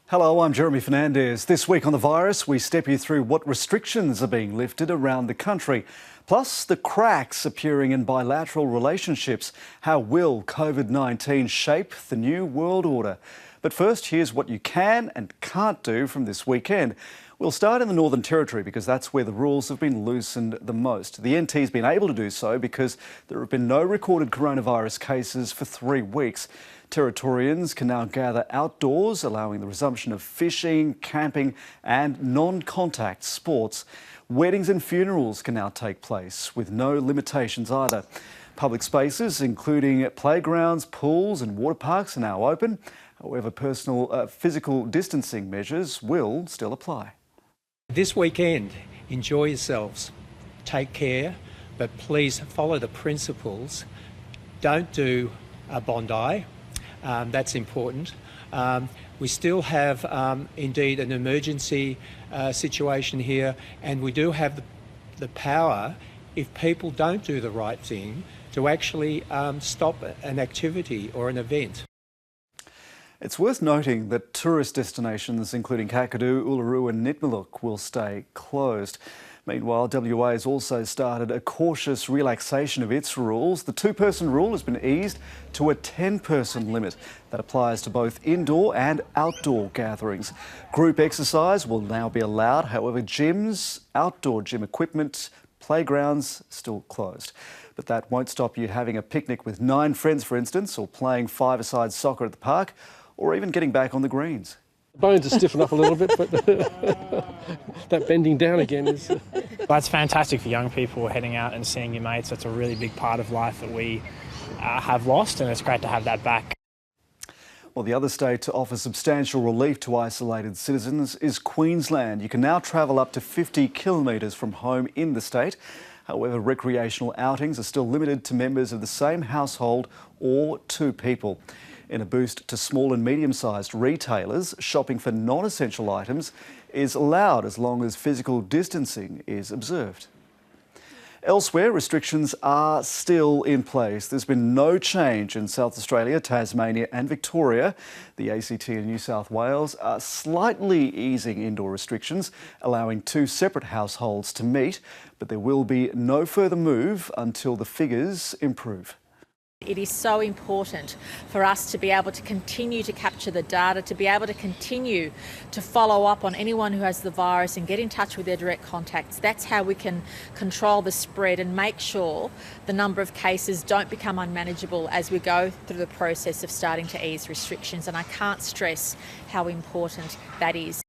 Hello, I'm Jeremy Fernandez. This week on The Virus, we step you through what restrictions are being lifted around the country, plus the cracks appearing in bilateral relationships. How will COVID-19 shape the new world order? But first, here's what you can and can't do from this weekend. We'll start in the Northern Territory because that's where the rules have been loosened the most. The NT's been able to do so because there have been no recorded coronavirus cases for 3 weeks. Territorians can now gather outdoors, allowing the resumption of fishing, camping and non-contact sports. Weddings and funerals can now take place with no limitations either. Public spaces, including playgrounds, pools and water parks, are now open. However, personal physical distancing measures will still apply. This weekend, enjoy yourselves, take care, but please follow the principles. Don't do a Bondi, that's important. We still have indeed an emergency situation here, and we do have the power, if people don't do the right thing, to actually stop an activity or an event. It's worth noting that tourist destinations including Kakadu, Uluru and Nitmiluk will stay closed. Meanwhile, WA has also started a cautious relaxation of its rules. The 2-person rule has been eased to a 10-person limit. That applies to both indoor and outdoor gatherings. Group exercise will now be allowed. However, gyms, outdoor gym equipment, playgrounds still closed. But that won't stop you having a picnic with 9 friends, for instance, or playing 5-a-side soccer at the park, or even getting back on the greens. The bones are stiffened up a little bit, but that bending down again is... That's fantastic for young people, heading out and seeing your mates. That's a really big part of life that we have lost, and it's great to have that back. Well, the other state to offer substantial relief to isolated citizens is Queensland. You can now travel up to 50 kilometres from home in the state. However, recreational outings are still limited to members of the same household or 2 people. In a boost to small and medium-sized retailers, shopping for non-essential items is allowed as long as physical distancing is observed. Elsewhere, restrictions are still in place. There's been no change in South Australia, Tasmania and Victoria. The ACT and New South Wales are slightly easing indoor restrictions, allowing 2 separate households to meet, but there will be no further move until the figures improve. It is so important for us to be able to continue to capture the data, to be able to continue to follow up on anyone who has the virus and get in touch with their direct contacts. That's how we can control the spread and make sure the number of cases don't become unmanageable as we go through the process of starting to ease restrictions. And I can't stress how important that is.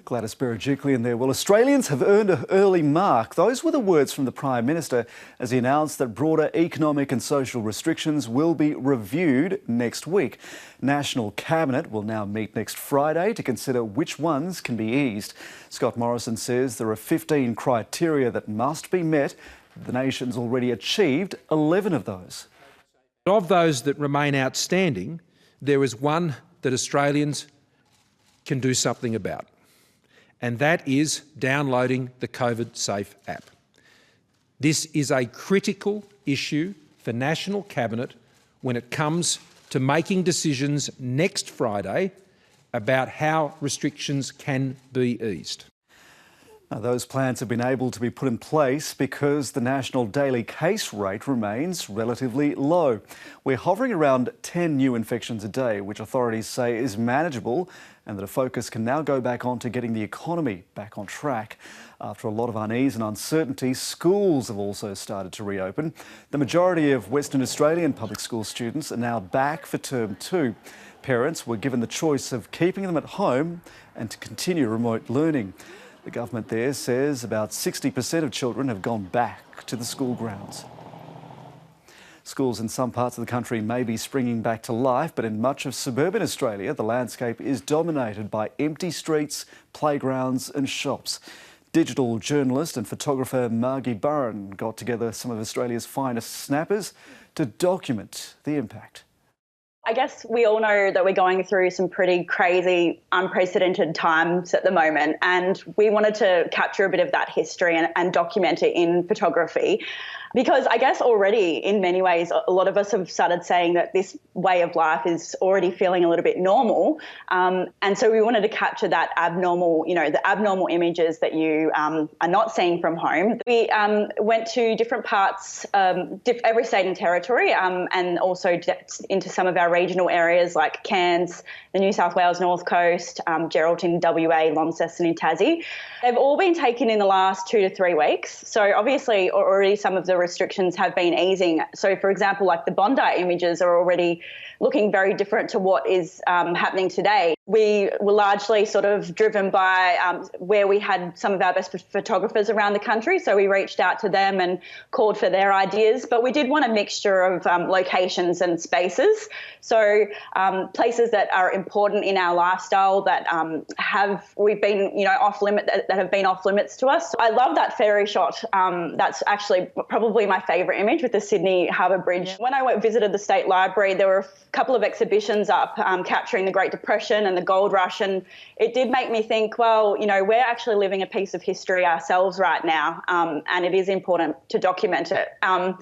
Gladys Berejiklian there. Well, Australians have earned an early mark. Those were the words from the Prime Minister as he announced that broader economic and social restrictions will be reviewed next week. National Cabinet will now meet next Friday to consider which ones can be eased. Scott Morrison says there are 15 criteria that must be met. The nation's already achieved 11 of those. Of those that remain outstanding, there is one that Australians can do something about, and that is downloading the COVID Safe app. This is a critical issue for National Cabinet when it comes to making decisions next Friday about how restrictions can be eased. Now, those plans have been able to be put in place because the national daily case rate remains relatively low. We're hovering around 10 new infections a day, which authorities say is manageable, and that a focus can now go back on to getting the economy back on track. After a lot of unease and uncertainty, schools have also started to reopen. The majority of Western Australian public school students are now back for term 2. Parents were given the choice of keeping them at home and to continue remote learning. The government there says about 60% of children have gone back to the school grounds. Schools in some parts of the country may be springing back to life, but in much of suburban Australia, the landscape is dominated by empty streets, playgrounds and shops. Digital journalist and photographer Margie Burren got together some of Australia's finest snappers to document the impact. I guess we all know that we're going through some pretty crazy, unprecedented times at the moment, and we wanted to capture a bit of that history and document it in photography. Because I guess already in many ways, a lot of us have started saying that this way of life is already feeling a little bit normal. And so we wanted to capture that abnormal, the abnormal images that you are not seeing from home. We went to different parts, every state and territory, and also into some of our regional areas like Cairns, the New South Wales North Coast, Geraldton, WA, Launceston in Tassie. They've all been taken in the last 2 to 3 weeks. So obviously already some of the restrictions have been easing. So for example, like the Bondi images are already looking very different to what is happening today. We were largely sort of driven by where we had some of our best photographers around the country. So we reached out to them and called for their ideas. But we did want a mixture of locations and spaces. So places that are important in our lifestyle that we've been, off limit, that have been off limits to us. I love that ferry shot. That's actually probably my favourite image with the Sydney Harbour Bridge. When I visited the State Library, there were a couple of exhibitions up capturing the Great Depression and the Gold Rush, and it did make me think, well, we're actually living a piece of history ourselves right now, and it is important to document it. And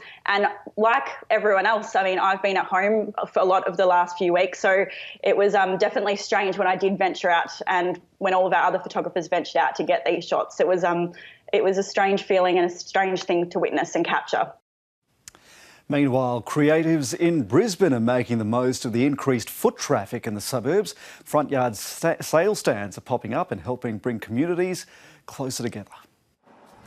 like everyone else, I've been at home for a lot of the last few weeks, so it was definitely strange when I did venture out and when all of our other photographers ventured out to get these shots. It was a strange feeling and a strange thing to witness and capture. Meanwhile, creatives in Brisbane are making the most of the increased foot traffic in the suburbs. Front yard sale stands are popping up and helping bring communities closer together.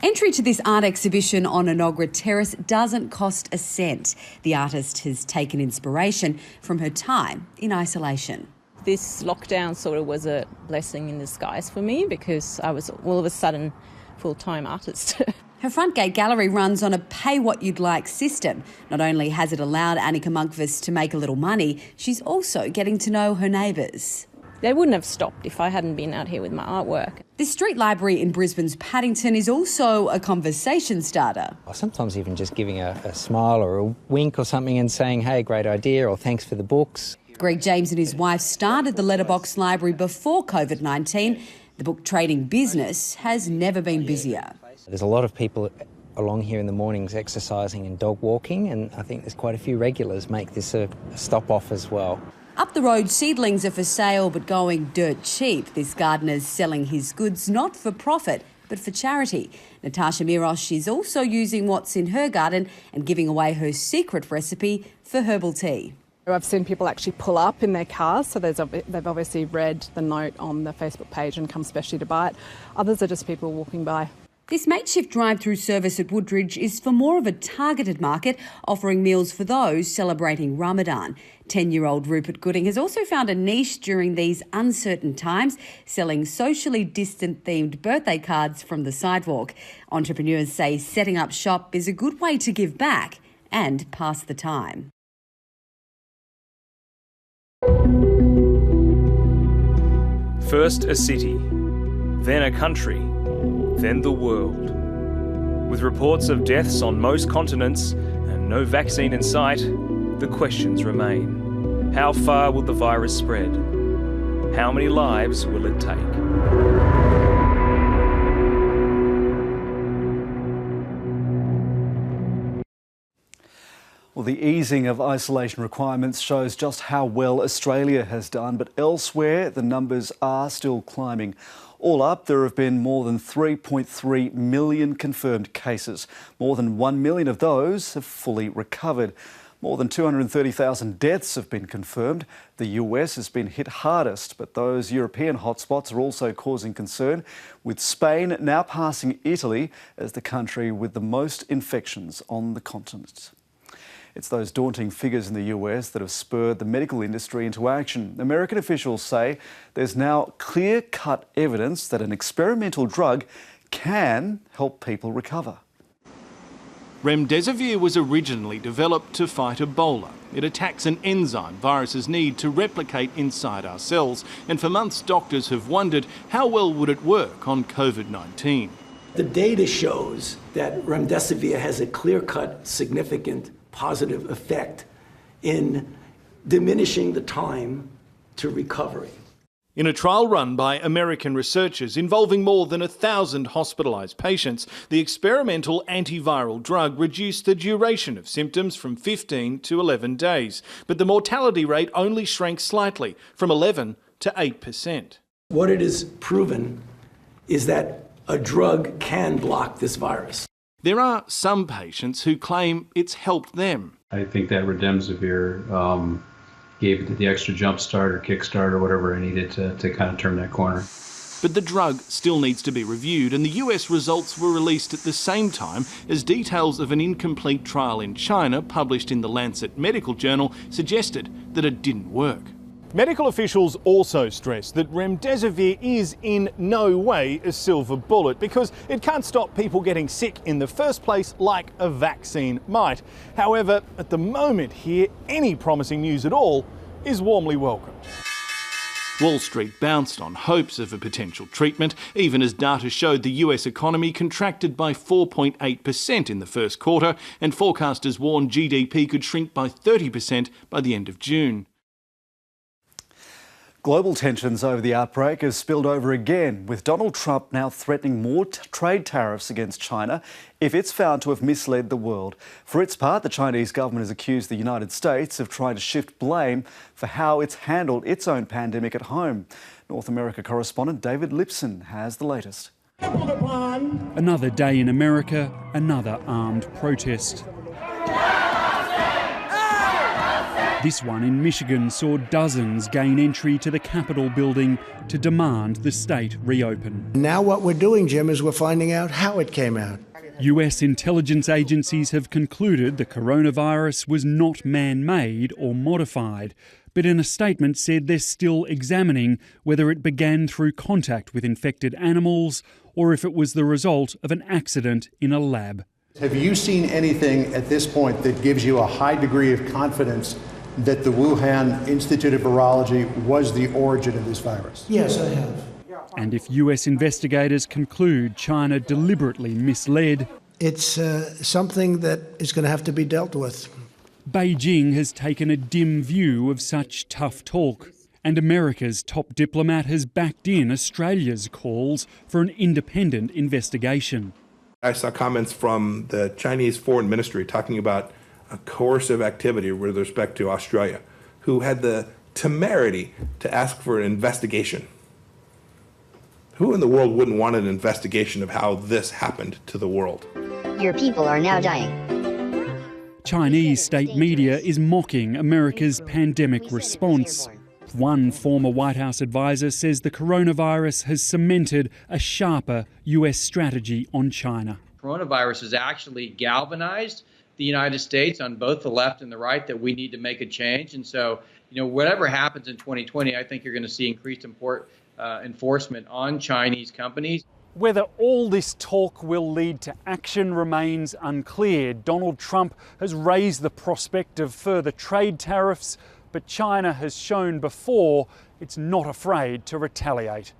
Entry to this art exhibition on Enoggera Terrace doesn't cost a cent. The artist has taken inspiration from her time in isolation. This lockdown sort of was a blessing in disguise for me because I was all of a sudden full-time artist. Her front gate gallery runs on a pay-what-you'd-like system. Not only has it allowed Annika Munkvist to make a little money, she's also getting to know her neighbours. They wouldn't have stopped if I hadn't been out here with my artwork. The street library in Brisbane's Paddington is also a conversation starter. Sometimes even just giving a smile or a wink or something and saying, hey, great idea, or thanks for the books. Greg James and his wife started the Letterbox Library before COVID-19. The book trading business has never been busier. There's a lot of people along here in the mornings exercising and dog walking, and I think there's quite a few regulars make this a stop-off as well. Up the road, seedlings are for sale but going dirt cheap. This gardener's selling his goods not for profit but for charity. Natasha Mirosh is also using what's in her garden and giving away her secret recipe for herbal tea. I've seen people actually pull up in their cars, so they've obviously read the note on the Facebook page and come specially to buy it. Others are just people walking by. This makeshift drive-through service at Woodridge is for more of a targeted market, offering meals for those celebrating Ramadan. 10-year-old Rupert Gooding has also found a niche during these uncertain times, selling socially distant-themed birthday cards from the sidewalk. Entrepreneurs say setting up shop is a good way to give back and pass the time. First a city, then a country, then the world. With reports of deaths on most continents and no vaccine in sight, the questions remain. How far will the virus spread? How many lives will it take? Well, the easing of isolation requirements shows just how well Australia has done, but elsewhere the numbers are still climbing. All up, there have been more than 3.3 million confirmed cases. More than 1 million of those have fully recovered. More than 230,000 deaths have been confirmed. The US has been hit hardest, but those European hotspots are also causing concern, with Spain now passing Italy as the country with the most infections on the continent. It's those daunting figures in the US that have spurred the medical industry into action. American officials say there's now clear-cut evidence that an experimental drug can help people recover. Remdesivir was originally developed to fight Ebola. It attacks an enzyme viruses need to replicate inside our cells, and for months doctors have wondered how well would it work on COVID-19. The data shows that remdesivir has a clear-cut, significant positive effect in diminishing the time to recovery. In a trial run by American researchers involving more than 1,000 hospitalised patients, the experimental antiviral drug reduced the duration of symptoms from 15 to 11 days, but the mortality rate only shrank slightly, from 11 to 8%. What it is proven is that a drug can block this virus. There are some patients who claim it's helped them. I think that remdesivir gave it the extra jump start or kick start or whatever I needed to kind of turn that corner. But the drug still needs to be reviewed, and the US results were released at the same time as details of an incomplete trial in China published in the Lancet Medical Journal suggested that it didn't work. Medical officials also stressed that remdesivir is in no way a silver bullet because it can't stop people getting sick in the first place like a vaccine might. However, at the moment here, any promising news at all is warmly welcomed. Wall Street bounced on hopes of a potential treatment, even as data showed the US economy contracted by 4.8% in the first quarter, and forecasters warned GDP could shrink by 30% by the end of June. Global tensions over the outbreak have spilled over again, with Donald Trump now threatening more trade tariffs against China if it's found to have misled the world. For its part, the Chinese government has accused the United States of trying to shift blame for how it's handled its own pandemic at home. North America correspondent David Lipson has the latest. Another day in America, another armed protest. This one in Michigan saw dozens gain entry to the Capitol building to demand the state reopen. Now what we're doing, Jim, is we're finding out how it came out. US intelligence agencies have concluded the coronavirus was not man-made or modified, but in a statement said they're still examining whether it began through contact with infected animals or if it was the result of an accident in a lab. Have you seen anything at this point that gives you a high degree of confidence that the Wuhan Institute of Virology was the origin of this virus? Yes, I have. And if US investigators conclude China deliberately misled, it's something that is going to have to be dealt with. Beijing has taken a dim view of such tough talk, and America's top diplomat has backed in Australia's calls for an independent investigation. I saw comments from the Chinese Foreign Ministry talking about a coercive activity with respect to Australia, who had the temerity to ask for an investigation. Who in the world wouldn't want an investigation of how this happened to the world? Your people are now dying. Chinese state media is mocking America's pandemic response. One former White House advisor says the coronavirus has cemented a sharper US strategy on China. Coronavirus has actually galvanized the United States on both the left and the right that we need to make a change. And so, whatever happens in 2020, I think you're going to see increased enforcement on Chinese companies. Whether all this talk will lead to action remains unclear. Donald Trump has raised the prospect of further trade tariffs, but China has shown before it's not afraid to retaliate.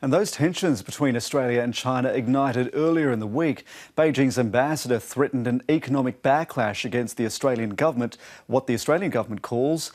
And those tensions between Australia and China ignited earlier in the week. Beijing's ambassador threatened an economic backlash against the Australian government, what the Australian government calls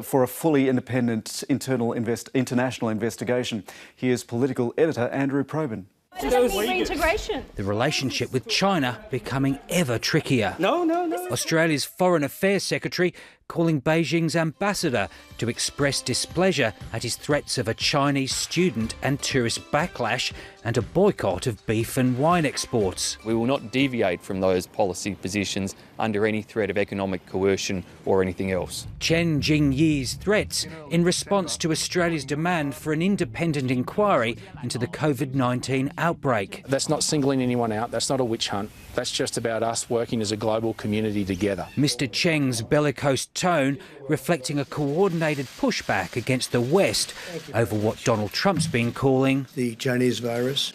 for a fully independent international investigation. Here's political editor Andrew Probyn. Does that mean reintegration? The relationship with China becoming ever trickier. No. Australia's Foreign Affairs Secretary calling Beijing's ambassador to express displeasure at his threats of a Chinese student and tourist backlash and a boycott of beef and wine exports. We will not deviate from those policy positions under any threat of economic coercion or anything else. Chen Jingyi's threats in response to Australia's demand for an independent inquiry into the COVID-19 outbreak. That's not singling anyone out, that's not a witch hunt. That's just about us working as a global community together. Mr. Cheng's bellicose tone reflecting a coordinated pushback against the West over what Donald Trump's been calling the Chinese virus.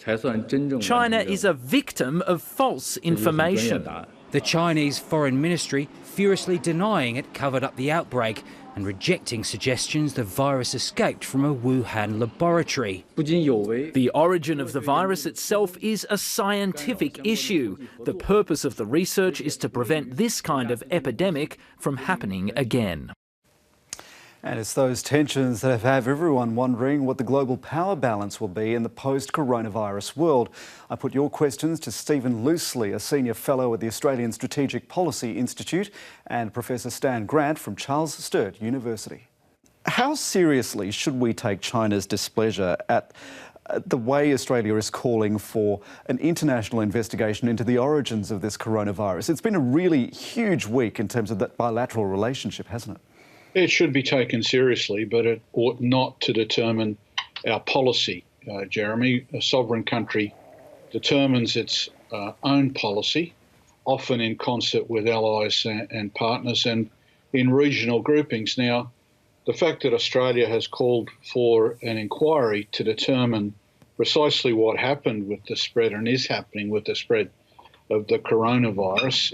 China is a victim of false information. The Chinese Foreign Ministry furiously denying it covered up the outbreak and rejecting suggestions the virus escaped from a Wuhan laboratory. The origin of the virus itself is a scientific issue. The purpose of the research is to prevent this kind of epidemic from happening again. And it's those tensions that have everyone wondering what the global power balance will be in the post-coronavirus world. I put your questions to Stephen Loosley, a senior fellow at the Australian Strategic Policy Institute, and Professor Stan Grant from Charles Sturt University. How seriously should we take China's displeasure at the way Australia is calling for an international investigation into the origins of this coronavirus? It's been a really huge week in terms of that bilateral relationship, hasn't it? It should be taken seriously, but it ought not to determine our policy, Jeremy. A sovereign country determines its own policy, often in concert with allies and partners and in regional groupings. Now, the fact that Australia has called for an inquiry to determine precisely what happened with the spread and is happening with the spread of the coronavirus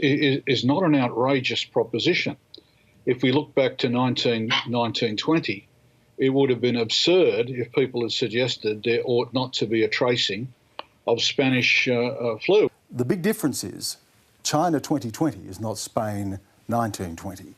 is not an outrageous proposition. If we look back to 1920, it would have been absurd if people had suggested there ought not to be a tracing of Spanish flu. The big difference is China 2020 is not Spain 1920.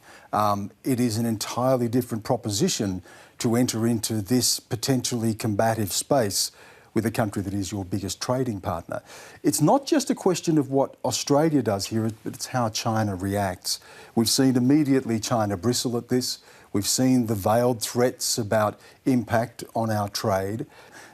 It is an entirely different proposition to enter into this potentially combative space with a country that is your biggest trading partner. It's not just a question of what Australia does here, but it's how China reacts. We've seen immediately China bristle at this. We've seen the veiled threats about impact on our trade.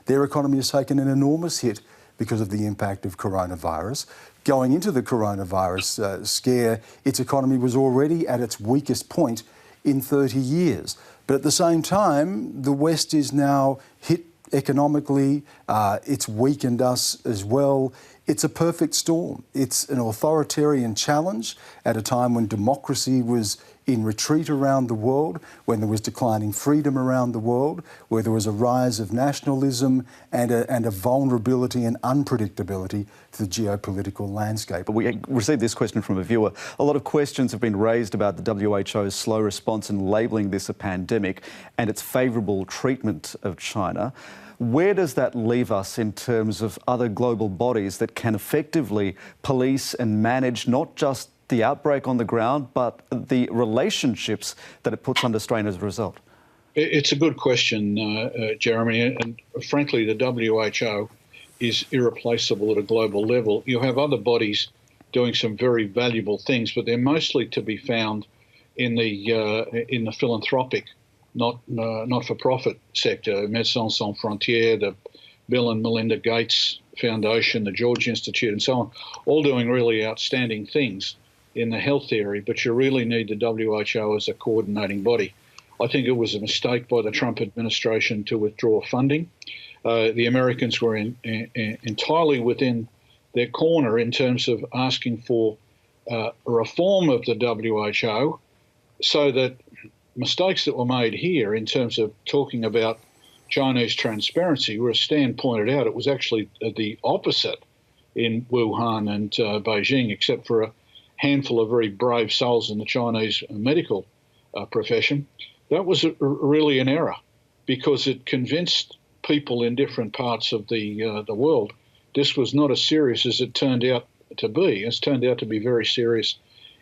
Their economy has taken an enormous hit because of the impact of coronavirus. Going into the coronavirus scare, its economy was already at its weakest point in 30 years. But at the same time, the West is now hit economically. It's weakened us as well. It's a perfect storm. It's an authoritarian challenge at a time when democracy was in retreat around the world, when there was declining freedom around the world, where there was a rise of nationalism and a vulnerability and unpredictability to the geopolitical landscape. But we received this question from a viewer. A lot of questions have been raised about the WHO's slow response in labelling this a pandemic and its favourable treatment of China. Where does that leave us in terms of other global bodies that can effectively police and manage not just the outbreak on the ground, but the relationships that it puts under strain as a result? It's a good question, Jeremy, and frankly, the WHO is irreplaceable at a global level. You have other bodies doing some very valuable things, but they're mostly to be found in the philanthropic, not-for-profit sector. Médecins Sans Frontières, the Bill and Melinda Gates Foundation, the George Institute, and so on, all doing really outstanding things in the health area, but you really need the WHO as a coordinating body. I think it was a mistake by the Trump administration to withdraw funding. The Americans were entirely within their corner in terms of asking for a reform of the WHO so that mistakes that were made here in terms of talking about Chinese transparency, where as Stan pointed out, it was actually the opposite in Wuhan and Beijing, except for a handful of very brave souls in the Chinese medical profession. That was really an error because it convinced people in different parts of the world this was not as serious as it turned out to be. It's turned out to be very serious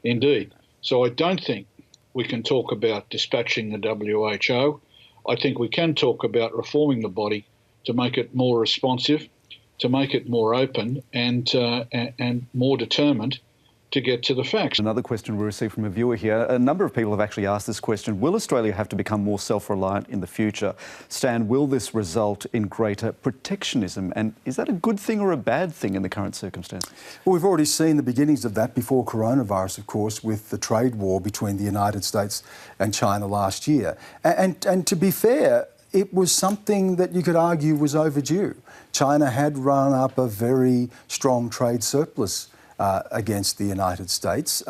indeed. So I don't think we can talk about dispatching the WHO. I think we can talk about reforming the body to make it more responsive, to make it more open and more determined to get to the facts. Another question we received from a viewer here. A number of people have actually asked this question. Will Australia have to become more self-reliant in the future? Stan, will this result in greater protectionism? And is that a good thing or a bad thing in the current circumstances? Well, we've already seen the beginnings of that before coronavirus, of course, with the trade war between the United States and China last year. And to be fair, it was something that you could argue was overdue. China had run up a very strong trade surplus against the United States.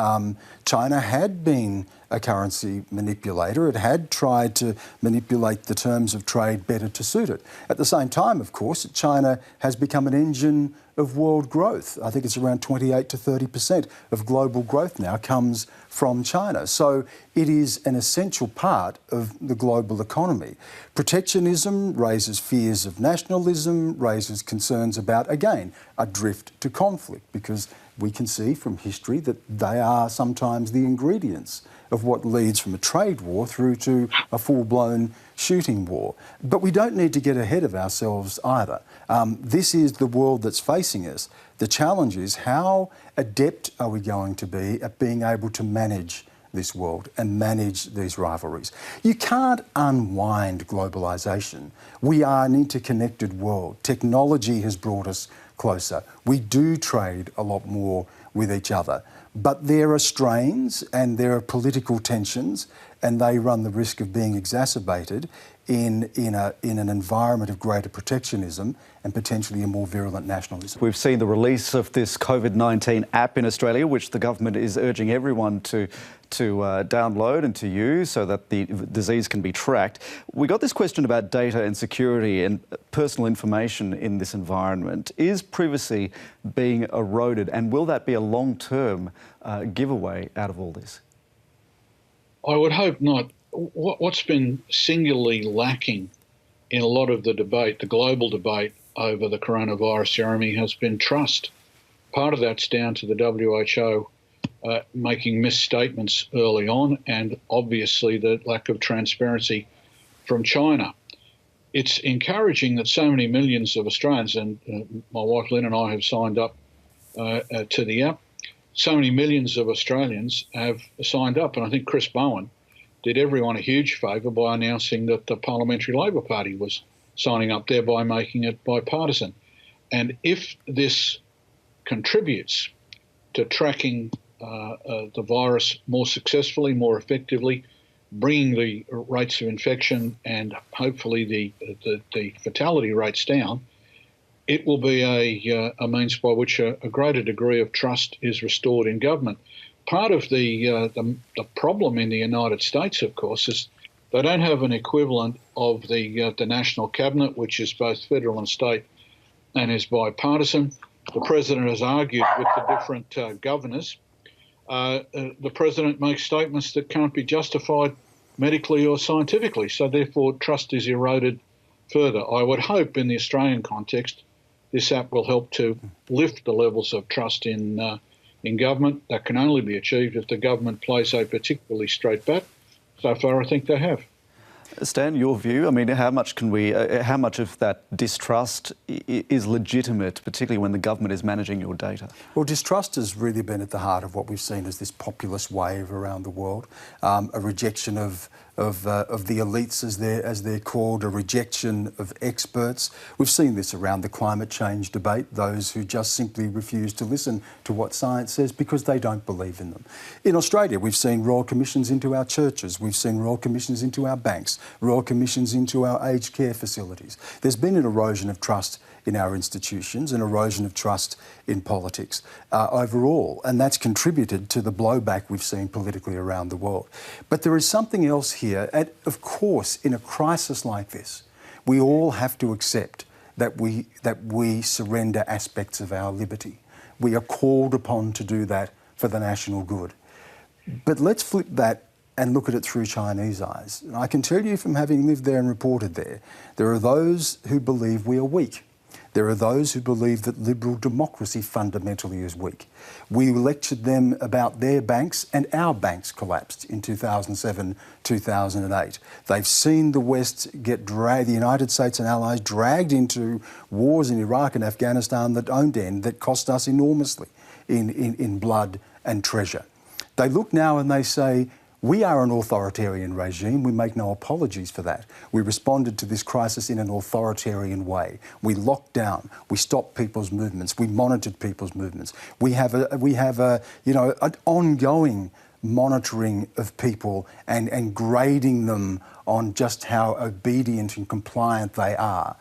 China had been a currency manipulator. It had tried to manipulate the terms of trade better to suit it. At the same time, of course, China has become an engine of world growth. I think it's around 28 to 30% of global growth now comes from China. So it is an essential part of the global economy. Protectionism raises fears of nationalism, raises concerns about, again, a drift to conflict, because we can see from history that they are sometimes the ingredients of what leads from a trade war through to a full-blown shooting war. But we don't need to get ahead of ourselves either. This is the world that's facing us. The challenge is, how adept are we going to be at being able to manage this world and manage these rivalries? You can't unwind globalisation. We are an interconnected world. Technology has brought us closer. We do trade a lot more with each other. But there are strains and there are political tensions, and they run the risk of being exacerbated in an environment of greater protectionism and potentially a more virulent nationalism. We've seen the release of this COVID-19 app in Australia, which the government is urging everyone to download and to use so that the disease can be tracked. We got this question about data and security and personal information in this environment. Is privacy being eroded, and will that be a long-term giveaway out of all this? I would hope not. What's been singularly lacking in a lot of the debate, the global debate over the coronavirus, Jeremy, has been trust. Part of that's down to the WHO making misstatements early on, and obviously the lack of transparency from China. It's encouraging that so many millions of Australians, and my wife Lynn and I have signed up to the app, so many millions of Australians have signed up, and I think Chris Bowen did everyone a huge favour by announcing that the Parliamentary Labor Party was signing up, thereby making it bipartisan. And if this contributes to tracking the virus more successfully, more effectively, bringing the rates of infection and hopefully the fatality rates down, it will be a means by which a greater degree of trust is restored in government. Part of the problem in the United States, of course, is they don't have an equivalent of the National Cabinet, which is both federal and state and is bipartisan. The President has argued with the different governors. The President makes statements that can't be justified medically or scientifically, so therefore trust is eroded further. I would hope in the Australian context this app will help to lift the levels of trust in government. That can only be achieved if the government plays a particularly straight bat. So far, I think they have. Stan, your view? I mean, how much of that distrust is legitimate, particularly when the government is managing your data? Well, distrust has really been at the heart of what we've seen as this populist wave around the world, a rejection of the elites, as they're called, a rejection of experts. We've seen this around the climate change debate, those who just simply refuse to listen to what science says because they don't believe in them. In Australia, we've seen royal commissions into our churches, we've seen royal commissions into our banks, royal commissions into our aged care facilities. There's been an erosion of trust in our institutions, an erosion of trust in politics overall, and that's contributed to the blowback we've seen politically around the world. But there is something else here, and of course, in a crisis like this, we all have to accept that we surrender aspects of our liberty. We are called upon to do that for the national good. But let's flip that and look at it through Chinese eyes. And I can tell you from having lived there and reported there are those who believe we are weak. There are those who believe that liberal democracy fundamentally is weak. We lectured them about their banks, and our banks collapsed in 2007, 2008. They've seen the West get dragged, the United States and allies dragged into wars in Iraq and Afghanistan that don't end, that cost us enormously in blood and treasure. They look now and they say, we are an authoritarian regime. We make no apologies for that. We responded to this crisis in an authoritarian way. We locked down. We stopped people's movements. We monitored people's movements. We have an ongoing monitoring of people and grading them on just how obedient and compliant they are.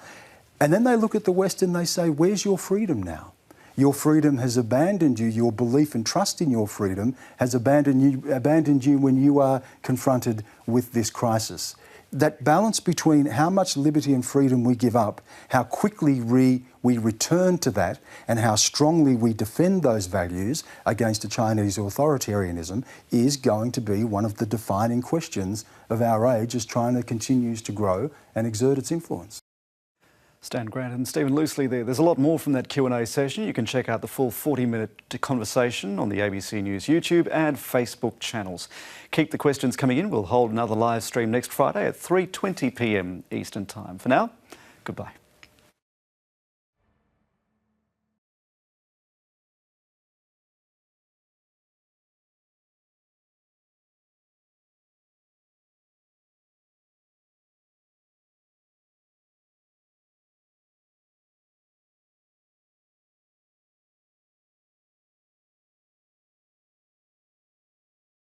And then they look at the West and they say, where's your freedom now? Your freedom has abandoned you. Your belief and trust in your freedom has abandoned you when you are confronted with this crisis. That balance between how much liberty and freedom we give up, how quickly we return to that, and how strongly we defend those values against a Chinese authoritarianism is going to be one of the defining questions of our age as China continues to grow and exert its influence. Stan Grant and Stephen Loosley there. There's a lot more from that Q&A session. You can check out the full 40-minute conversation on the ABC News YouTube and Facebook channels. Keep the questions coming in. We'll hold another live stream next Friday at 3:20 p.m. Eastern Time. For now, goodbye.